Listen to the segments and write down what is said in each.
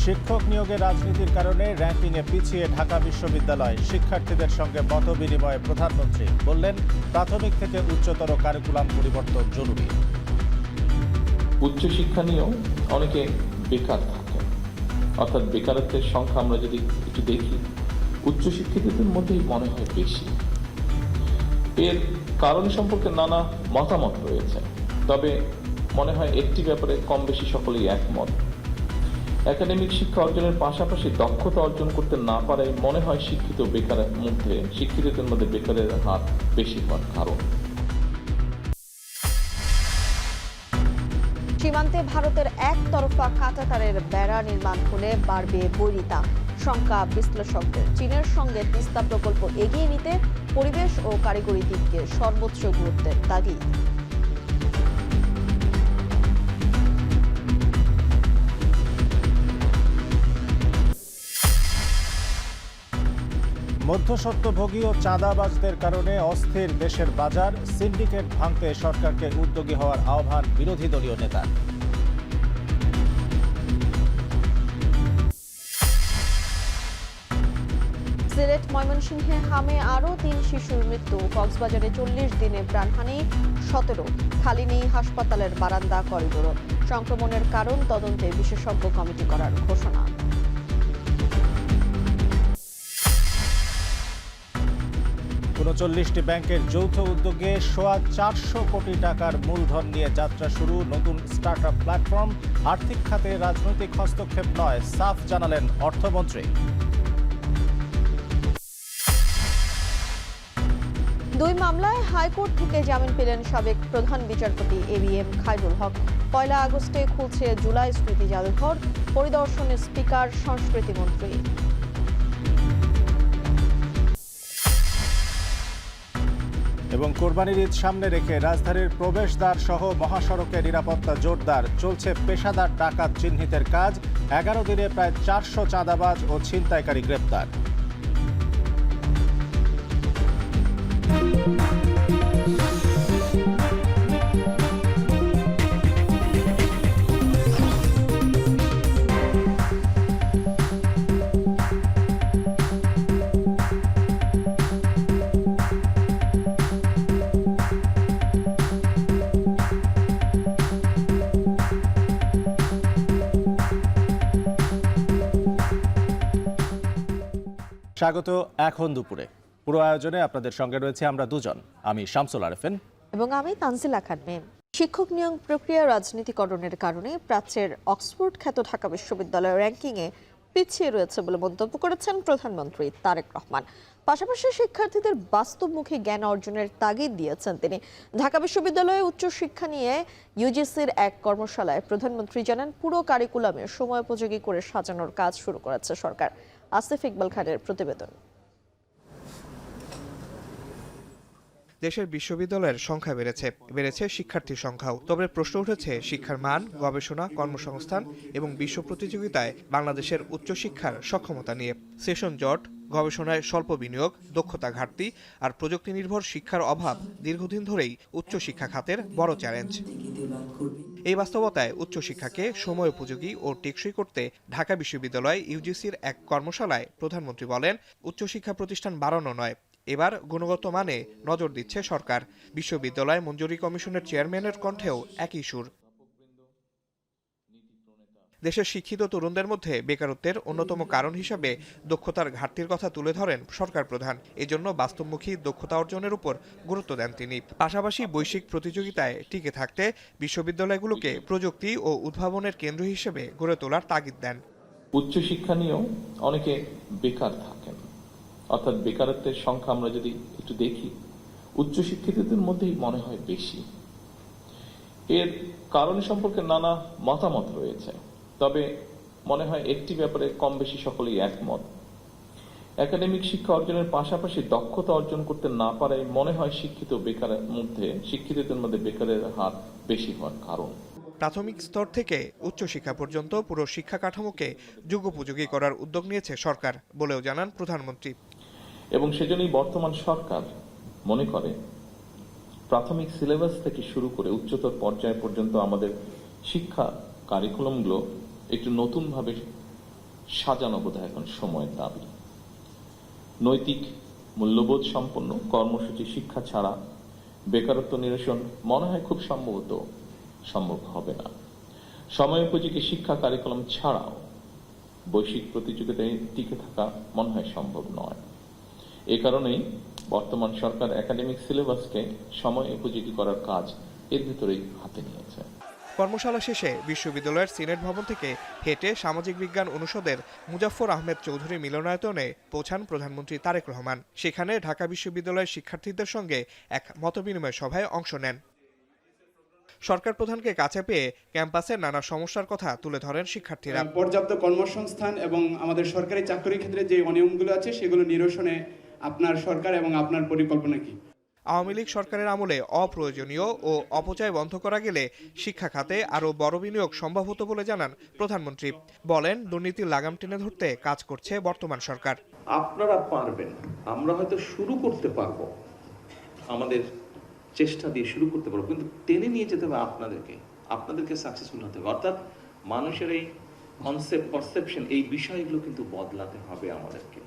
শিক্ষক নিয়োগে রাজনীতির কারণে র্যাঙ্কিংয়ে পিছিয়ে ঢাকা বিশ্ববিদ্যালয়। শিক্ষার্থীদের সঙ্গে মতবিনিময়ে প্রধানমন্ত্রী বললেন, প্রাথমিক থেকে উচ্চতর কারিকুলাম পরিবর্তন জরুরি। উচ্চশিক্ষা নিয়েও অনেকে বেকার থাকে, অর্থাৎ বেকারত্বের সংখ্যা আমরা যদি একটু দেখি, উচ্চশিক্ষিতদের মধ্যেই মনে হয় বেশি। এর কারণ সম্পর্কে নানা মতামত রয়েছে, তবে মনে হয় একটি ব্যাপারে কম বেশি সকলেই একমত। একাডেমিক শিক্ষা অর্জনের পাশাপাশি দক্ষতা অর্জন করতে না পারায় মনে হয় শিক্ষিতদের মধ্যে বেকারের হার বেশি হওয়ার কারণ। সীমান্তে ভারতের একতরফা কাঁটাতারের বেড়া নির্মাণ হলে বাড়বে বৈরিতা, শঙ্কা বিশ্লেষকদের। চীনের সঙ্গে তিস্তা প্রকল্প এগিয়ে নিতে পরিবেশ ও কারিগরি দিককে সর্বোচ্চ গুরুত্বের তাগিদ। মধ্যস্বত্বভোগী ও চাঁদাবাজদের কারণে অস্থির দেশের বাজার। সিন্ডিকেট ভাঙতে সরকারকে উদ্যোগী হওয়ার আহ্বান বিরোধী দলীয় নেতার। সিলেট ময়মনসিংহে হামে আরও ৩ শিশুর মৃত্যু। কক্সবাজারে ৪০ দিনে প্রাণহানি ১৭। খালি নেই হাসপাতালের বারান্দা, করিডোর। সংক্রমণের কারণ তদন্তে বিশেষজ্ঞ কমিটি করার ঘোষণা। ৩৯টি ব্যাংকের যৌথ উদ্যোগে সোয়া ৪০০ কোটি টাকার মূলধন নিয়ে যাত্রা শুরু নতুন স্টার্টআপ প্ল্যাটফর্ম। আর্থিক খাতে রাজনৈতিক হস্তক্ষেপ নয়, সাফ জানালেন অর্থমন্ত্রী। ২ মামলায় হাইকোর্ট থেকে জামিন পেলেন সাবেক প্রধান বিচারপতি ABM খায়রুল হক। ১ আগস্টে খুলছে জুলাই স্মৃতি জাদুঘর, পরিদর্শনে স্পিকার সংস্কৃতি মন্ত্রী। এবং কোরবানির ঈদ সামনে রেখে রাজধানীর প্রবেশদ্বার সহ মহাসড়কে নিরাপত্তা জোরদার। চলছে পেশাদার ডাকাত চিহ্নিতের কাজ। ১১ দিনে প্রায় ৪০০ চাঁদাবাজ ও ছিনতাইকারী গ্রেপ্তার। স্বাগত এখন দুপুরে। পুরো আয়োজনে আপনাদের সঙ্গে রয়েছে আমরা দুজন, আমি শামসুল আরেফিন এবং আমি তানজিলা খানম। শিক্ষক নিয়োগ প্রক্রিয়া রাজনীতিকরণের কারণে প্রাচ্যের অক্সফোর্ড খ্যাত ঢাকা বিশ্ববিদ্যালয়ের র্যাঙ্কিংয়ে পিছিয়ে রয়েছে বলে মন্তব্য করেছেন প্রধানমন্ত্রী তারেক রহমান। পাশাপাশি শিক্ষার্থীদের বাস্তবমুখী জ্ঞান অর্জনের তাগিদ দিয়েছেন তিনি। ঢাকা বিশ্ববিদ্যালয়ে উচ্চশিক্ষা নিয়ে ইউজিসির এক কর্মশালায় প্রধানমন্ত্রী জানান, পুরো কারিকুলামে সময়োপযোগী করে সাজানোর কাজ শুরু করেছে সরকার। আসিফ ইকবাল খানের প্রতিবেদন। দেশের বিশ্ববিদ্যালয়ের সংখ্যা বেড়েছে শিক্ষার্থীর সংখ্যাও। তবে প্রশ্ন উঠেছে শিক্ষার মান, গবেষণা, কর্মসংস্থান এবং বিশ্ব প্রতিযোগিতায় বাংলাদেশের উচ্চশিক্ষার সক্ষমতা নিয়ে। সেশন জট, গবেষণায় স্বল্প বিনিয়োগ, দক্ষতা ঘাটতি আর প্রযুক্তি নির্ভর শিক্ষার অভাব দীর্ঘদিন ধরেই উচ্চশিক্ষা খাতের বড় চ্যালেঞ্জ। এই বাস্তবতায় উচ্চশিক্ষাকে সময়োপযোগী ও টেকসই করতে ঢাকা বিশ্ববিদ্যালয় ইউজিসির এক কর্মশালায় প্রধানমন্ত্রী বলেন, উচ্চশিক্ষা প্রতিষ্ঠান বাড়ানো নয়, এবার গুণগত মানে নজর দিচ্ছে সরকার। বিশ্ববিদ্যালয় মঞ্জুরি কমিশনের চেয়ারম্যানের কণ্ঠেও একই সুর। দেশের শিক্ষিত তরুণদের মধ্যে বেকারত্বের অন্যতম কারণ হিসাবে দক্ষতার ঘাটতির কথা তুলে ধরেন সরকার প্রধান। এজন্য বাস্তবমুখী দক্ষতা অর্জনের উপর গুরুত্ব দেন তিনি। পাশাপাশি বৈশ্বিক প্রতিযোগিতায় টিকে থাকতে বিশ্ববিদ্যালয়গুলোকে প্রযুক্তি ও উদ্ভাবনের কেন্দ্র হিসেবে গড়ে তোলার তাগিদ দেন। উচ্চশিক্ষা নিয়েও অনেকে বেকার থাকেন, অর্থাৎ বেকারত্বের সংখ্যা আমরা যদি একটু দেখি, উচ্চশিক্ষিতদের মধ্যেই মনে হয় বেশি। এর কারণ সম্পর্কে নানা মতামত রয়েছে, তবে মনে হয় একটি ব্যাপারে কম বেশি সকলেই একমত। একাডেমিক শিক্ষা অর্জনের পাশাপাশি দক্ষতা অর্জন করতে না পারায় মনে হয় শিক্ষিতদের মধ্যে বেকারের হার বেশি হওয়ার কারণ। প্রাথমিক স্তর থেকে উচ্চশিক্ষা পর্যন্ত পুরো শিক্ষা কাঠামোকে যুগোপযোগী করার উদ্যোগ নিয়েছে সরকার বলেও জানান প্রধানমন্ত্রী। এবং সেজন্যই বর্তমান সরকার মনে করে প্রাথমিক সিলেবাস থেকে শুরু করে উচ্চতর পর্যায় পর্যন্ত আমাদের শিক্ষা কারিকুলামগুলো একটু নতুনভাবে সাজানো বোধহয় এখন সময়ের দাবি। নৈতিক মূল্যবোধ সম্পন্ন কর্মসূচি শিক্ষা ছাড়া বেকারত্ব নিরসন মনে হয় খুব সম্ভবত সম্ভব হবে না। সময়োপযোগী শিক্ষা কারিকুলাম ছাড়াও বৈশ্বিক প্রতিযোগিতায় টিকে থাকা মনে হয় সম্ভব নয়। এ কারণেই বর্তমান সরকার একাডেমিক সিলেবাসকে সময় উপযোগী করার কাজ এর ভিতরেই হাতে নিয়েছে। কর্মশালা শেষে বিশ্ববিদ্যালয়ের সিনেট ভবন থেকে হেঁটে সামাজিক বিজ্ঞান অনুষদের মুজাফফর আহমেদ চৌধুরী মিলনায়তনে পৌঁছান প্রধানমন্ত্রী তারেক রহমান। সেখানে ঢাকা বিশ্ববিদ্যালয়ের শিক্ষার্থীদের সঙ্গে এক মতবিনিময় সভায় অংশ নেন। সরকার প্রধানকে কাছে পেয়ে ক্যাম্পাসের নানা সমস্যার কথা তুলে ধরেন শিক্ষার্থীরা। পর্যাপ্ত কর্মসংস্থান এবং আমাদের সরকারি চাকরির ক্ষেত্রে যে অনিয়মগুলো আছে সেগুলো নিরসনে আপনার সরকার এবং আপনার পরিকল্পনা কি? আওয়ামী লীগ সরকারের আমলে অপ্রয়োজনীয় ও অপচয় বন্ধ করা গেলে শিক্ষা খাতে আরও বড় বিনিয়োগ সম্ভব হতো বলে জানান প্রধানমন্ত্রী। বলেন, দুর্নীতির লাগাম টেনে ধরতে কাজ করছে বর্তমান সরকার। আপনারা পারবেন, আমরা হয়তো শুরু করতে পারবো, আমাদের চেষ্টা দিয়ে শুরু করতে পারবো, কিন্তু টেনে নিয়ে যেতে হবে আপনাদেরকে সাকসেসফুল হতে হবে। অর্থাৎ মানুষের এই কনসেপ্ট পারসেপশন, এই বিষয়গুলো কিন্তু বদলাতে হবে আমাদেরকে।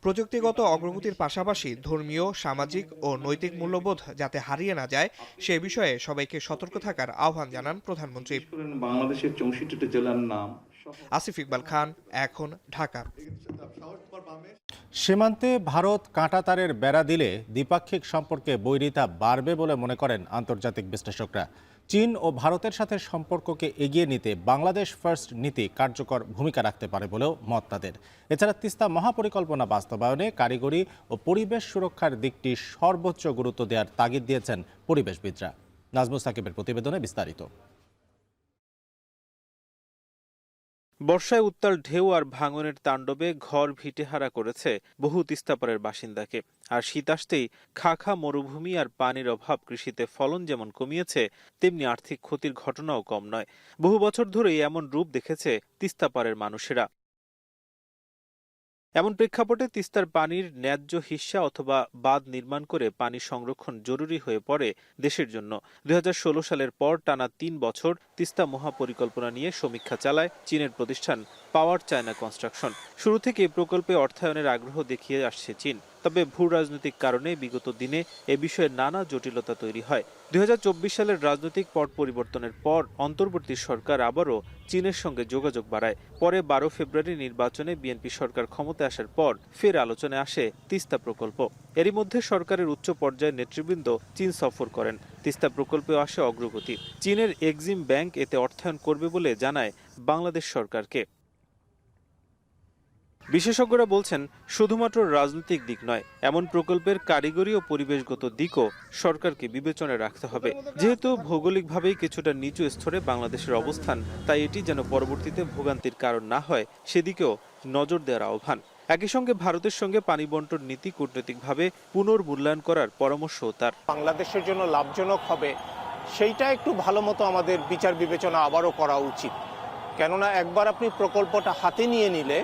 প্রযুক্তিগত অগ্রগতির পাশাপাশি ধর্মীয়, সামাজিক ও নৈতিক মূল্যবোধ যাতে হারিয়ে না যায় সে বিষয়ে সবাইকে সতর্ক থাকার আহ্বান জানান প্রধানমন্ত্রী। বাংলাদেশের 64টি জেলার নাম। আসিফ ইকবাল খান, এখন, ঢাকা। সীমান্তে ভারত কাঁটাতারের বেড়া দিলে দ্বিপাক্ষিক সম্পর্কে বৈরিতা বাড়বে বলে মনে করেন আন্তর্জাতিক বিশ্লেষকরা। চীন ও ভারতের সাথে সম্পর্ককে এগিয়ে নিতে বাংলাদেশ ফার্স্ট নীতি কার্যকর ভূমিকা রাখতে পারে বলেও মত তাদের। এছাড়া তিস্তা মহাপরিকল্পনা বাস্তবায়নে কারিগরি ও পরিবেশ সুরক্ষার দিকটি সর্বোচ্চ গুরুত্ব দেওয়ার তাগিদ দিয়েছেন পরিবেশবিদরা। নাজমুস সাকিবের প্রতিবেদনে বিস্তারিত। বর্ষায় উত্তাল ঢেউ আর ভাঙনের তাণ্ডবে ঘর ভিটেহারা করেছে বহু তিস্তাপাড়ের বাসিন্দাকে। আর শীত আসতেই খাখা মরুভূমি আর পানির অভাব কৃষিতে ফলন যেমন কমিয়েছে, তেমনি আর্থিক ক্ষতির ঘটনাও কম নয়। বহু বছর ধরেই এমন রূপ দেখেছে তিস্তাপাড়ের মানুষেরা। এমন প্রেক্ষাপটে তিস্তার পানির ন্যায্য হিস্সা অথবা বাঁধ নির্মাণ করে পানি সংরক্ষণ জরুরি হয়ে পড়ে দেশের জন্য। 2016 সালের পর টানা 3 বছর তিস্তা মহাপরিকল্পনা নিয়ে সমীক্ষা চালায় চীনের প্রতিষ্ঠান পাওয়ার চায়না কনস্ট্রাকশন। শুরু থেকে এই প্রকল্পে অর্থায়নের আগ্রহ দেখিয়ে আসছে চীন। তবে ভূ রাজনৈতিক কারণে বিগত দিনে এ বিষয়ে নানা জটিলতা তৈরি হয়। 2024 সালের রাজনৈতিক পট পরিবর্তনের পর অন্তর্বর্তী সরকার আবারও চীনের সঙ্গে যোগাযোগ বাড়ায়। পরে 12 ফেব্রুয়ারি নির্বাচনে বিএনপি সরকার ক্ষমতায় আসার পর ফের আলোচনায় আসে তিস্তা প্রকল্প। এরই মধ্যে সরকারের উচ্চ পর্যায়ের নেতৃবৃন্দ চীন সফর করেন। তিস্তা প্রকল্পেও আসে অগ্রগতি। চীনের এক্সিম ব্যাংক এতে অর্থায়ন করবে বলে জানায় বাংলাদেশ সরকারকে। বিশেষজ্ঞরা বলছেন, শুধুমাত্র রাজনৈতিক দিক নয়, এমন প্রকল্পের কারিগরি ও পরিবেশগত দিকও সরকারকে বিবেচনায় রাখতে হবে। যেহেতু ভৌগোলিকভাবেই কিছুটা নিচু স্তরে বাংলাদেশের অবস্থান, তাই এটি যেন পরবর্তীতে ভোগান্তির কারণ না হয় সেদিকেও নজর দেওয়ার আহ্বান। একই সঙ্গে ভারতের সঙ্গে পানি বন্টন নীতি কূটনৈতিকভাবে পুনর্মূল্যায়ন করার পরামর্শও তার। বাংলাদেশের জন্য লাভজনক হবে সেইটা একটু ভালো মতো আমাদের বিচার বিবেচনা আবারও করা উচিত। কেননা একবার আপনি প্রকল্পটা হাতে নিয়ে নিলে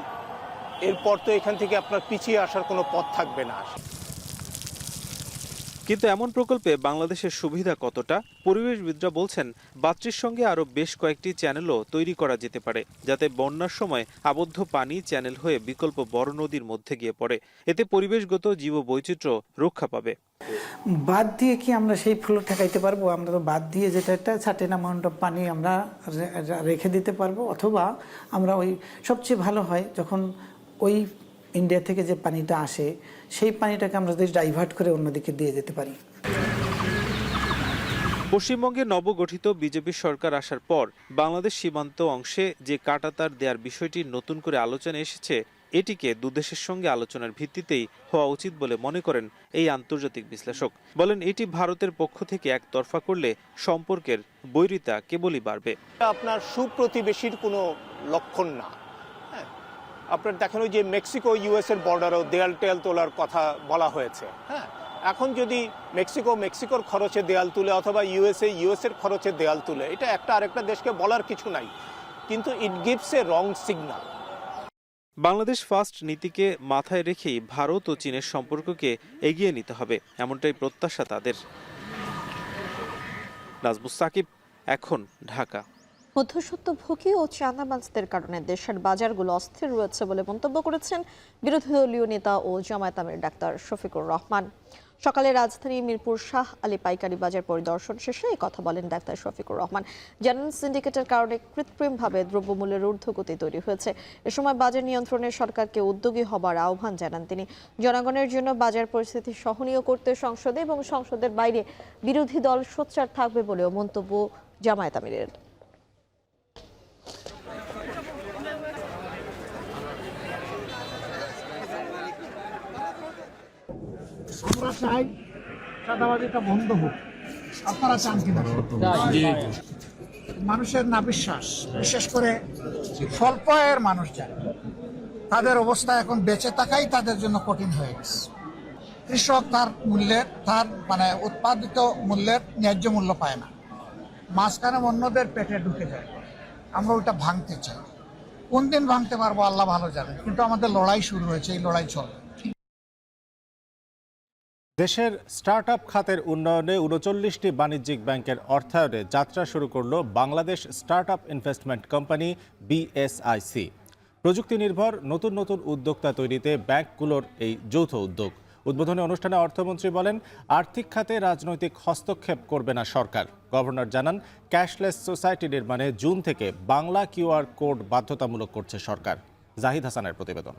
এরপর তো এখান থেকে আপনার পিছিয়ে আসার কোনো পথ থাকবে না। কিন্তু এমন প্রকল্পে বাংলাদেশের সুবিধা কতটা? পরিবেশবিদরা বলছেন, বাঁধটির সঙ্গে আরও বেশ কয়েকটি চ্যানেলও তৈরি করা যেতে পারে, যাতে বন্যার সময় আবদ্ধ পানি চ্যানেল হয়ে বিকল্প বড় নদীর মধ্যে গিয়ে পড়ে। এতে পরিবেশগত জীববৈচিত্র্য রক্ষা পাবে। বাদ দিয়ে কি আমরা সেই ফ্লো ঠেকাইতে পারবো? আমরা তো বাদ দিয়ে যেটা একটা সার্টেন অ্যামাউন্ট অফ পানি আমরা রেখে দিতে পারবো, অথবা আমরা ওই সবচেয়ে ভালো হয় যখন ওই ইন্ডিয়া থেকে যে পানিটা আসে সেই পানিটাকে আমরা যদি ডাইভার্ট করে অন্যদিকে দিয়ে যেতে পারি। পশ্চিমবঙ্গে নবগঠিত বিজেপি সরকার আসার পর বাংলাদেশ সীমান্ত অংশে যে কাঁটাতার দেওয়ার বিষয়টি নতুন করে আলোচনায় এসেছে, এটিকে দুদেশের সঙ্গে আলোচনার ভিত্তিতেই হওয়া উচিত বলে মনে করেন এই আন্তর্জাতিক বিশ্লেষক। বলেন, এটি ভারতের পক্ষ থেকে একতরফা করলে সম্পর্কের বৈরিতা কেবলই বাড়বে। আপনার সুপ্রতিবেশীর কোনো লক্ষণ না। আপনার দেখেন ওই যে মেক্সিকো ইউএস এর বর্ডারেও দেয়াল টেয়াল তোলার কথা বলা হয়েছে। হ্যাঁ, এখন যদি মেক্সিকোর খরচে দেয়াল তুলে অথবা ইউএস এর খরচে দেয়াল তুলে, এটা একটা আরেকটা দেশকে বলার কিছু নাই, কিন্তু it gives a wrong signal. Bangladesh first নীতিকে মাথায় রেখেই ভারত ও চীনের সম্পর্ককে এগিয়ে নিতে হবে, এমনটাই প্রত্যাশা তাদের। নাজমুস সাকিব, এখন, ঢাকা। মধ্যস্বত্বভোগী ও চাঁদাবাজদের কারণে দেশের বাজারগুলো অস্থির রয়েছে বলে মন্তব্য করেছেন বিরোধী দলীয় নেতা ও জামায়াত আমির ডাক্তার শফিকুর রহমান। সকালে রাজধানী মিরপুর শাহ আলী পাইকারি বাজার পরিদর্শন শেষে এই কথা বলেন ডাক্তার শফিকুর রহমান। জানান, সিন্ডিকেটের কারণে কৃত্রিমভাবে দ্রব্যমূল্যের ঊর্ধ্বগতি তৈরি হয়েছে। এ সময় বাজার নিয়ন্ত্রণে সরকারকে উদ্যোগী হবার আহ্বান জানান তিনি। জনগণের জন্য বাজার পরিস্থিতি সহনীয় করতে সংসদে এবং সংসদের বাইরে বিরোধী দল সোচ্চার থাকবে বলেও মন্তব্য জামায়াত আমিরের। আমরা চাই চাঁদাবাজিটা বন্ধ হোক। আপনারা চান কিনা? মানুষের না বিশ্বাস, বিশেষ করে স্বল্প আয়ের মানুষ যারা, তাদের অবস্থা এখন বেঁচে থাকাই তাদের জন্য কঠিন হয়ে গেছে। কৃষক তার উৎপাদিত মূল্যের ন্যায্য মূল্য পায় না, মাঝখানে অন্যদের পেটে ঢুকে যায়। আমরা ওইটা ভাঙতে চাই। কোন দিন ভাঙতে পারবো আল্লাহ ভালো জানে, কিন্তু আমাদের লড়াই শুরু হয়েছে, এই লড়াই চলবে। দেশের স্টার্টআপ খাতের উন্নয়নে ৩৯টি বাণিজ্যিক ব্যাংকের অর্থায়নে যাত্রা শুরু করল Bangladesh startup investment company BSIC। প্রযুক্তি নির্ভর নতুন নতুন উদ্যোক্তা তৈরিতে ব্যাংকগুলোর এই যৌথ উদ্যোগ। উদ্বোধনী অনুষ্ঠানে অর্থমন্ত্রী বলেন, আর্থিক খাতে রাজনৈতিক হস্তক্ষেপ করবে না সরকার। গভর্নর জানান, ক্যাশলেস সোসাইটি নির্মাণে জুন থেকে বাংলা QR কোড বাধ্যতামূলক করছে সরকার। জাহিদ হাসানের প্রতিবেদন।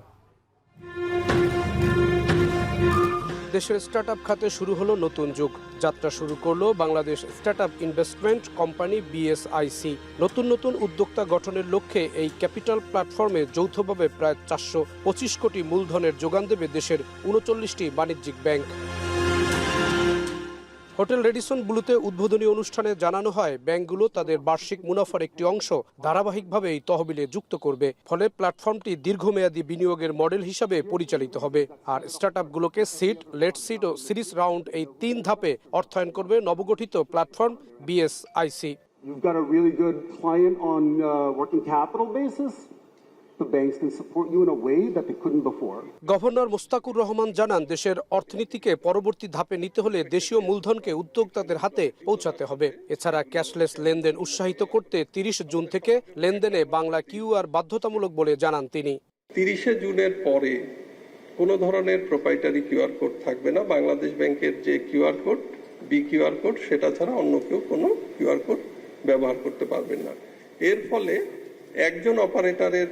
দেশের স্টার্টআপ খাতে শুরু হলো নতুন যুগ। যাত্রা শুরু করলো Bangladesh startup investment company BSIC। নতুন নতুন উদ্যোক্তা গঠনের লক্ষ্যে এই ক্যাপিটাল প্ল্যাটফর্মে যৌথভাবে প্রায় 425 কোটি মূলধনের যোগান দেবে দেশের 39টি বাণিজ্যিক ব্যাংক। হোটেল রেডিসন ব্লুতে উদ্বোধনী অনুষ্ঠানে জানানো হয়, ব্যাংকগুলো তাদের বার্ষিক মুনাফার একটি অংশ ধারাবাহিকভাবে এই তহবিলে যুক্ত করবে। ফলে প্ল্যাটফর্মটি দীর্ঘমেয়াদী বিনিয়োগের মডেল হিসাবে পরিচালিত হবে। আর স্টার্টআপগুলোকে সিড, লেট সিড ও সিরিজ রাউন্ড এই 3 ধাপে অর্থায়ন করবে নবগঠিত platform BSIC। You've got a really good client on working capital basis. The banks can support you in a way that they couldn't before. Governor Mostakur Rahman জানান, দেশের অর্থনীতিকে পরবর্তী ধাপে নিতে হলে দেশীয় মূলধনকে উদ্যোক্তাদের হাতে পৌঁছাতে হবে। এছাড়া ক্যাশলেস লেনদেন উৎসাহিত করতে 30 জুন থেকে লেনদেনে বাংলা QR বাধ্যতামূলক বলে জানান তিনি। 30 জুনের পরে কোনো ধরনের প্রোপ্রাইটারি QR কোড থাকবে না। বাংলাদেশ ব্যাংকের যে QR কোড, BQR কোড, সেটা ছাড়া অন্য কেউ কোনো QR কোড ব্যবহার করতে পারবেন না। এর ফলে একজন অপারেটরের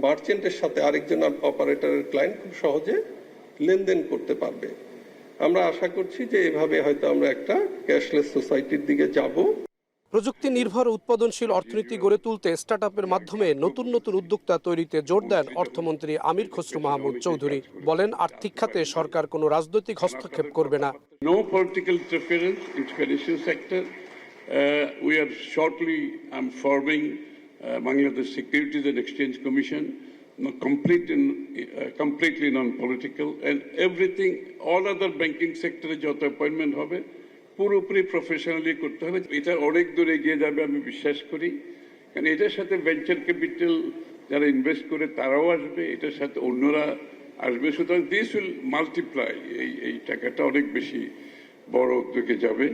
মার্চেন্টের সাথে আরেকজন অপারেটরের ক্লায়েন্ট খুব সহজে লেনদেন করতে পারবে। আমরা আশা করছি যে এভাবে হয়তো আমরা একটা ক্যাশলেস সোসাইটির দিকে যাব। প্রযুক্তি নির্ভর উৎপাদনশীল অর্থনীতি গড়ে তুলতে স্টার্টআপের মাধ্যমে নতুন নতুন উদ্যোক্তা তৈরিতে জোর দেন অর্থমন্ত্রী আমির খসরু মাহমুদ চৌধুরী। বলেন, আর্থিক খাতে সরকার কোনো রাজনৈতিক হস্তক্ষেপ করবে না। No political interference in financial sector. We are shortly forming Bangladesh Securities and Exchange Commission, completely non-political, and everything, all other banking sector যত অ্যাপয়েন্টমেন্ট হবে পুরোপুরি প্রফেশনালি করতে হবে। এটা অনেক দূরে এগিয়ে যাবে আমি বিশ্বাস করি, কারণ এটার সাথে ভেঞ্চার ক্যাপিটাল যারা ইনভেস্ট করে তারাও আসবে, এটার সাথে অন্যরা আসবে। সুতরাং দিস উইল মাল্টিপ্লাই, এই টাকাটা অনেক বেশি বড় দিকে যাবে।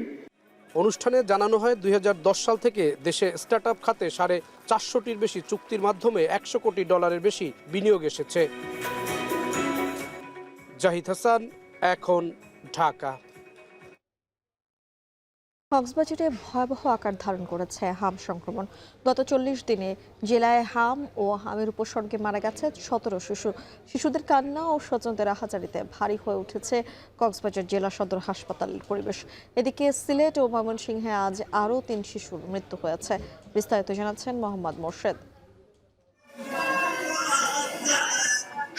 অনুষ্ঠানে জানানো হয়, 2010 সাল থেকে দেশে স্টার্টআপ খাতে 450-টির বেশি চুক্তির মাধ্যমে $100 কোটি বেশি বিনিয়োগ এসেছে। জাহিদ হাসান, এখন, ঢাকা। কক্সবাজারে ভয়াবহ আকার ধারণ করেছে হাম সংক্রমণ। গত 40 দিনে জেলায় হাম ও হামের উপসর্গে মারা গেছে 17 শিশু। শিশুদের কান্না ও স্বজনদের আহাজারিতে ভারী হয়ে উঠেছে কক্সবাজার জেলা সদর হাসপাতালের পরিবেশ। এদিকে সিলেট ও ময়মনসিংহে আজ আরও 3 শিশুর মৃত্যু হয়েছে। বিস্তারিত জানাচ্ছেন মোহাম্মদ মোর্শেদ।